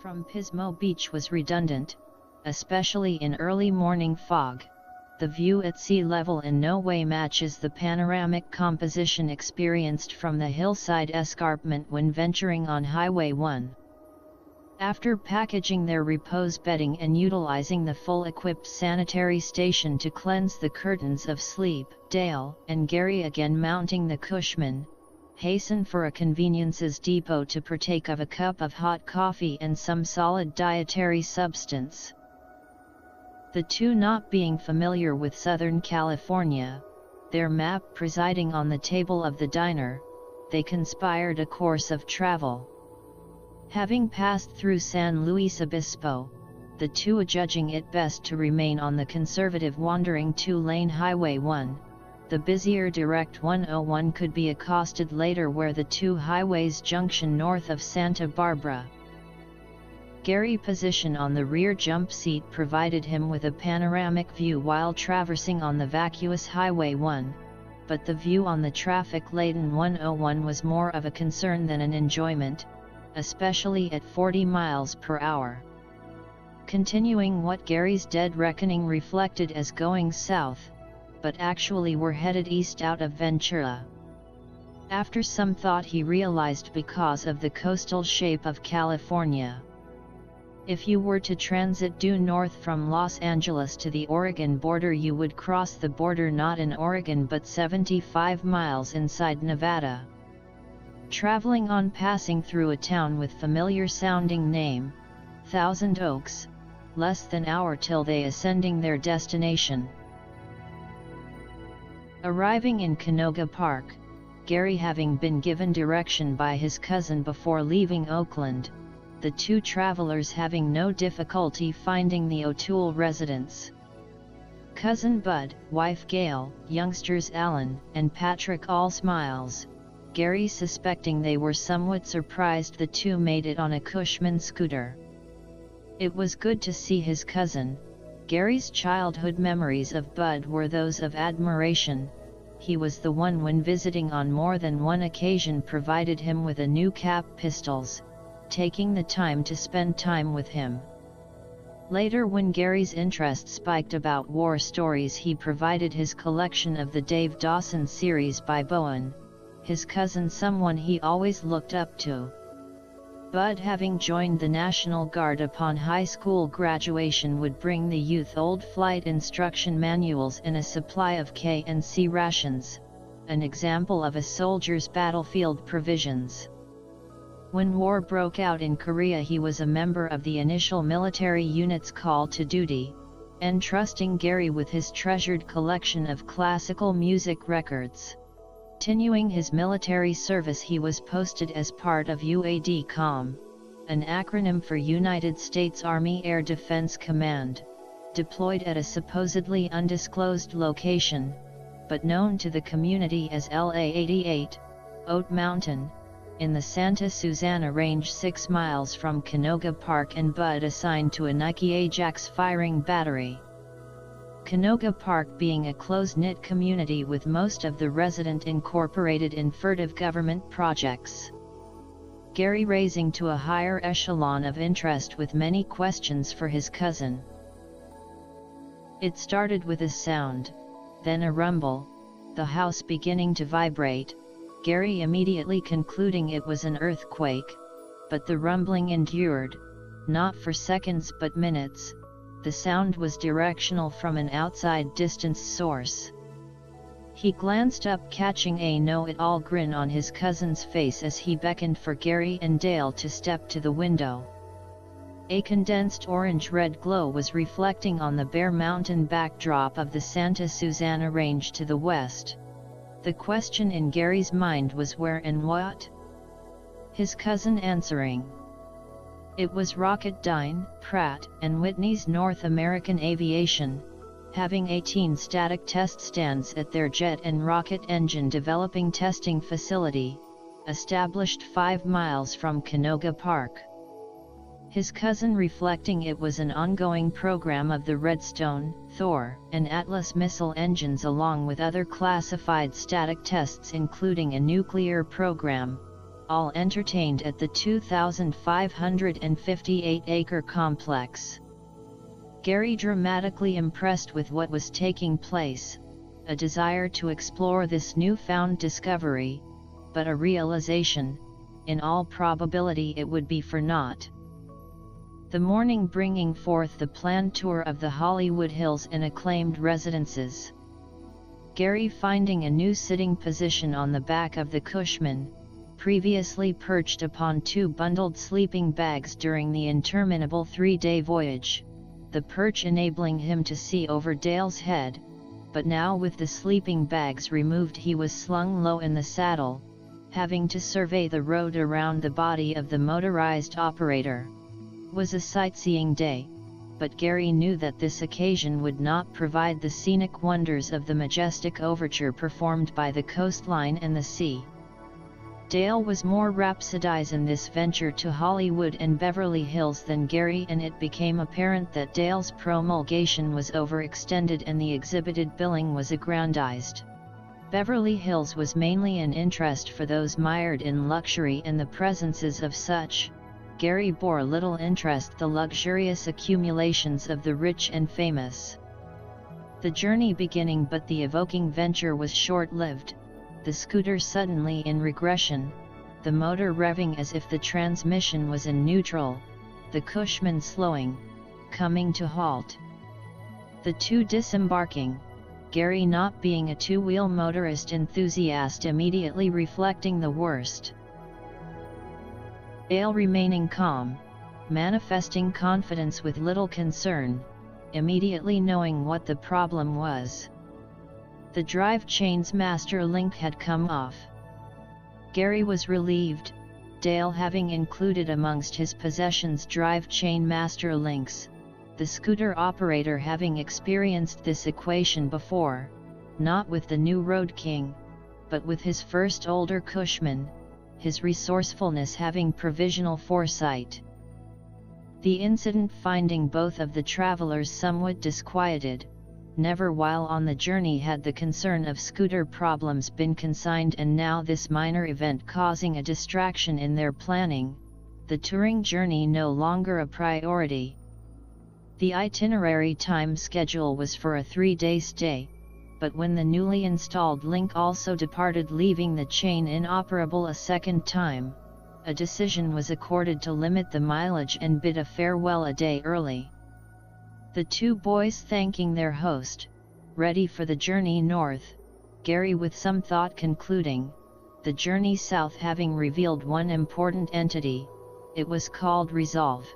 from Pismo Beach was redundant, especially in early morning fog. The view at sea level in no way matches the panoramic composition experienced from the hillside escarpment when venturing on Highway 1. After packaging their repose bedding and utilizing the full-equipped sanitary station to cleanse the curtains of sleep, Dale and Gary, again mounting the Cushman, hasten for a conveniences depot to partake of a cup of hot coffee and some solid dietary substance. The two not being familiar with Southern California, their map presiding on the table of the diner, they conspired a course of travel. Having passed through San Luis Obispo, the two adjudging it best to remain on the conservative wandering two-lane Highway 1, the busier Direct 101 could be accosted later where the two highways junction north of Santa Barbara. Gary's position on the rear jump seat provided him with a panoramic view while traversing on the vacuous Highway 1, but the view on the traffic-laden 101 was more of a concern than an enjoyment, especially at 40 miles per hour. Continuing what Gary's dead reckoning reflected as going south, but actually were headed east out of Ventura. After some thought he realized because of the coastal shape of California. If you were to transit due north from Los Angeles to the Oregon border, you would cross the border not in Oregon but 75 miles inside Nevada. Traveling on, passing through a town with familiar sounding name, Thousand Oaks, less than hour till they ascending their destination. Arriving in Canoga Park, Gary having been given direction by his cousin before leaving Oakland, the two travelers having no difficulty finding the O'Toole residence. Cousin Bud, wife Gail, youngsters Alan and Patrick all smiles, Gary suspecting they were somewhat surprised the two made it on a Cushman scooter. It was good to see his cousin. Gary's childhood memories of Bud were those of admiration. He was the one when visiting on more than one occasion provided him with a new cap pistols, taking the time to spend time with him. Later, when Gary's interest spiked about war stories, he provided his collection of the Dave Dawson series by Bowen, his cousin, someone he always looked up to. Bud, having joined the National Guard upon high school graduation, would bring the youth old flight instruction manuals and a supply of K&C rations, an example of a soldier's battlefield provisions. When war broke out in Korea, he was a member of the initial military unit's call to duty, entrusting Gary with his treasured collection of classical music records. Continuing his military service, he was posted as part of UADCOM, an acronym for United States Army Air Defense Command, deployed at a supposedly undisclosed location, but known to the community as LA-88, Oat Mountain, in the Santa Susana Range 6 miles from Canoga Park, and Bud assigned to a Nike Ajax firing battery. Canoga Park being a close-knit community with most of the resident incorporated in furtive government projects. Gary raising to a higher echelon of interest with many questions for his cousin. It started with a sound, then a rumble, the house beginning to vibrate, Gary immediately concluding it was an earthquake, but the rumbling endured, not for seconds but minutes. The sound was directional from an outside distance source. He glanced up, catching a know-it-all grin on his cousin's face as he beckoned for Gary and Dale to step to the window. A condensed orange-red glow was reflecting on the bare mountain backdrop of the Santa Susana Range to the west. The question in Gary's mind was where and what? His cousin answering. It was Rocketdyne, Pratt & Whitney's North American Aviation, having 18 static test stands at their jet and rocket engine developing testing facility, established 5 miles from Canoga Park. His cousin reflecting it was an ongoing program of the Redstone, Thor, and Atlas missile engines along with other classified static tests including a nuclear program, all entertained at the 2,558-acre complex. Gary dramatically impressed with what was taking place, a desire to explore this newfound discovery, but a realization, in all probability it would be for naught. The morning bringing forth the planned tour of the Hollywood Hills and acclaimed residences. Gary, finding a new sitting position on the back of the Cushman, previously perched upon 2 bundled sleeping bags during the interminable 3-day voyage, the perch enabling him to see over Dale's head, but now with the sleeping bags removed he was slung low in the saddle, having to survey the road around the body of the motorized operator. Was a sightseeing day, but Gary knew that this occasion would not provide the scenic wonders of the majestic overture performed by the coastline and the sea. Dale was more rhapsodized in this venture to Hollywood and Beverly Hills than Gary, and it became apparent that Dale's promulgation was overextended and the exhibited billing was aggrandized. Beverly Hills was mainly an interest for those mired in luxury and the presences of such. Gary bore little interest the luxurious accumulations of the rich and famous. The journey beginning but the evoking venture was short-lived, the scooter suddenly in regression, the motor revving as if the transmission was in neutral, the Cushman slowing, coming to halt. The two disembarking, Gary, not being a two-wheel motorist enthusiast, immediately reflecting the worst. Dale remaining calm, manifesting confidence with little concern, immediately knowing what the problem was. The drive chain's master link had come off. Gary was relieved, Dale having included amongst his possessions drive chain master links, the scooter operator having experienced this equation before, not with the new Road King, but with his first older Cushman, his resourcefulness having provisional foresight. The incident finding both of the travelers somewhat disquieted. Never while on the journey had the concern of scooter problems been consigned, and now this minor event causing a distraction in their planning, the touring journey no longer a priority. The itinerary time schedule was for a 3-day stay, but when the newly installed link also departed, leaving the chain inoperable a second time, a decision was accorded to limit the mileage and bid a farewell a day early. The two boys thanking their host, ready for the journey north, Gary with some thought concluding, the journey south having revealed one important entity, it was called resolve.